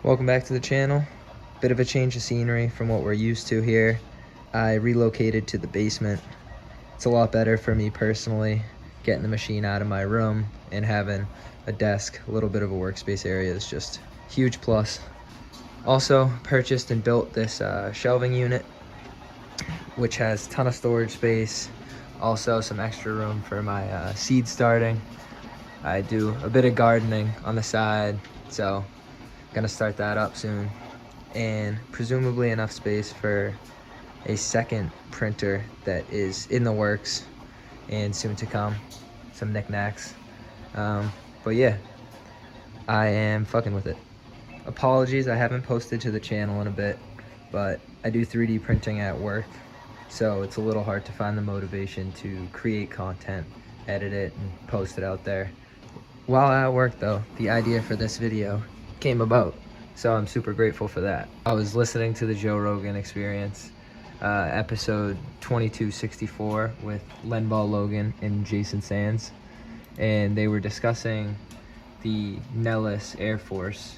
Welcome back to the channel. Bit of a change of scenery from what we're used to here. I relocated to the basement. It's a lot better for me personally, getting the machine out of my room and having a desk, a little bit of a workspace area is just a huge plus. Also purchased and built this shelving unit, which has a ton of storage space, also some extra room for my seed starting. I do a bit of gardening on the side, so gonna start that up soon, and presumably enough space for a second printer that is in the works and soon to come, some knickknacks. But yeah, I am fucking with it. Apologies, I haven't posted to the channel in a bit, but I do 3D printing at work, so it's a little hard to find the motivation to create content, edit it, and post it out there. While at work though, the idea for this video came about, so I'm super grateful for that. I was listening to the Joe Rogan Experience, episode 2264 with Lenball Logan and Jason Sands, and they were discussing the Nellis Air Force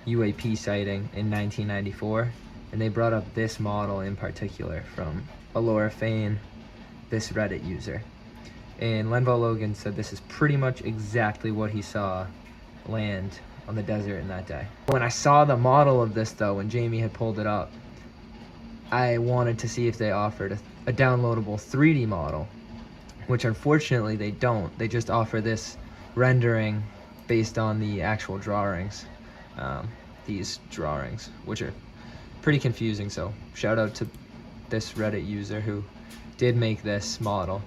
UAP sighting in 1994, and they brought up this model in particular from Alora Fane, this Reddit user. And Lenball Logan said this is pretty much exactly what he saw land on the desert in that day. When I saw the model of this though, when Jamie had pulled it up, I wanted to see if they offered a downloadable 3D model, which unfortunately they don't. They just offer this rendering based on the actual drawings, these drawings, which are pretty confusing. So shout out to this Reddit user who did make this model.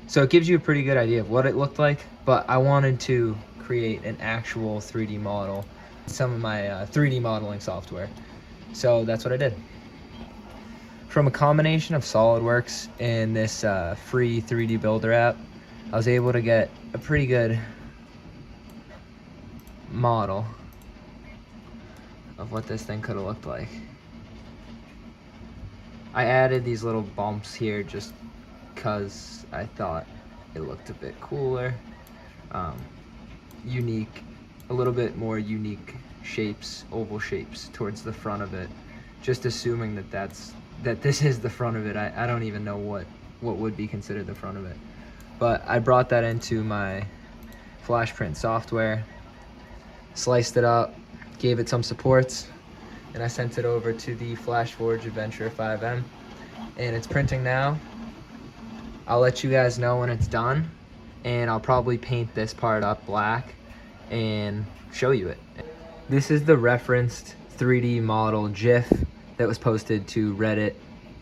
So it gives you a pretty good idea of what it looked like, but I wanted to create an actual 3D model, some of my 3D modeling software. So that's what I did. From a combination of SolidWorks and this free 3D Builder app, I was able to get a pretty good model of what this thing could have looked like. I added these little bumps here just because I thought it looked a bit cooler, unique, a little bit more unique shapes, oval shapes towards the front of it, just assuming that this is the front of it. I don't even know what would be considered the front of it, but I brought that into my flash print software, sliced it up, gave it some supports, and I sent it over to the FlashForge Adventure 5M, and it's printing now. I'll let you guys know when it's done, and I'll probably paint this part up black and show you it. This is the referenced 3D model GIF that was posted to Reddit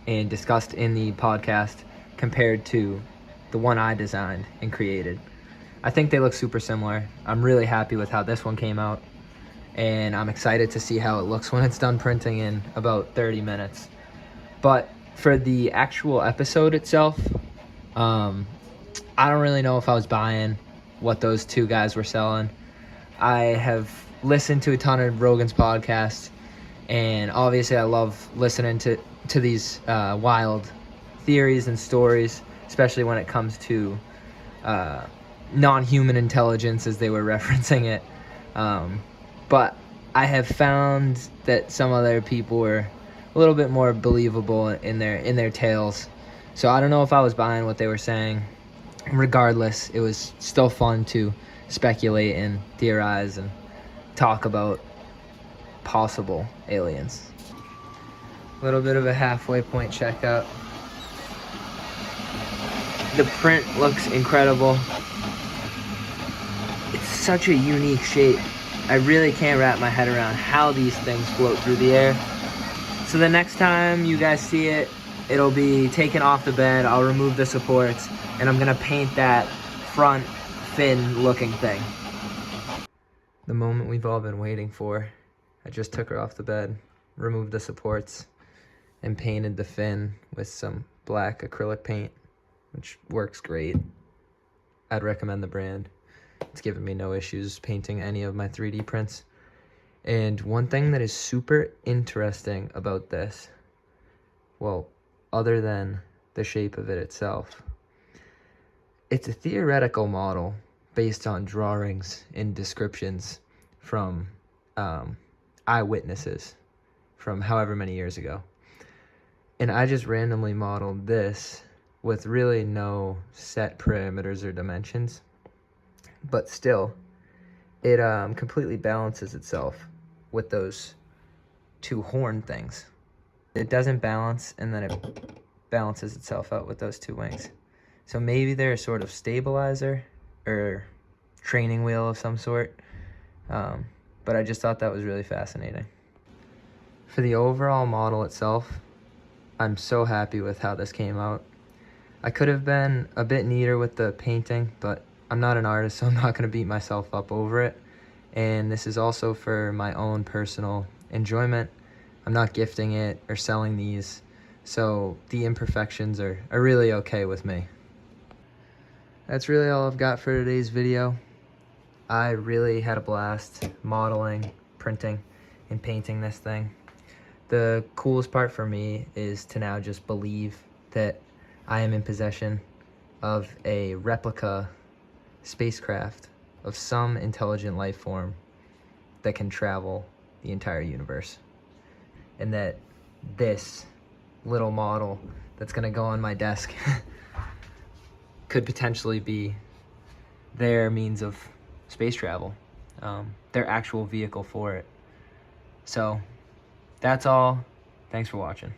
and discussed in the podcast compared to the one I designed and created. I think they look super similar. I'm really happy with how this one came out, and I'm excited to see how it looks when it's done printing in about 30 minutes. But for the actual episode itself, I don't really know if I was buying what those two guys were selling. I have listened to a ton of Rogan's podcasts, and obviously I love listening to these wild theories and stories, especially when it comes to non-human intelligence, as they were referencing it. But I have found that some other people were a little bit more believable in their tales. So I don't know if I was buying what they were saying. Regardless, it was still fun to speculate and theorize and talk about possible aliens. A little bit of a halfway point checkout. The print looks incredible. It's such a unique shape. I really can't wrap my head around how these things float through the air. So the next time you guys see it, it'll be taken off the bed. I'll remove the supports, and I'm gonna paint that front fin looking thing. The moment we've all been waiting for. I just took her off the bed, removed the supports, and painted the fin with some black acrylic paint, which works great. I'd recommend the brand. It's given me no issues painting any of my 3D prints. And one thing that is super interesting about this, well, other than the shape of it itself, it's a theoretical model based on drawings and descriptions from eyewitnesses from however many years ago. And I just randomly modeled this with really no set parameters or dimensions, but still, it completely balances itself with those two horn things. It doesn't balance, and then it balances itself out with those two wings. So maybe they're a sort of stabilizer or training wheel of some sort, but I just thought that was really fascinating. For the overall model itself, I'm so happy with how this came out. I could have been a bit neater with the painting, but I'm not an artist, so I'm not going to beat myself up over it. And this is also for my own personal enjoyment. I'm not gifting it or selling these, so the imperfections are really okay with me. That's really all I've got for today's video. I really had a blast modeling, printing, and painting this thing. The coolest part for me is to now just believe that I am in possession of a replica spacecraft of some intelligent life form that can travel the entire universe. And that this little model that's gonna go on my desk could potentially be their means of space travel, their actual vehicle for it. So that's all. Thanks for watching.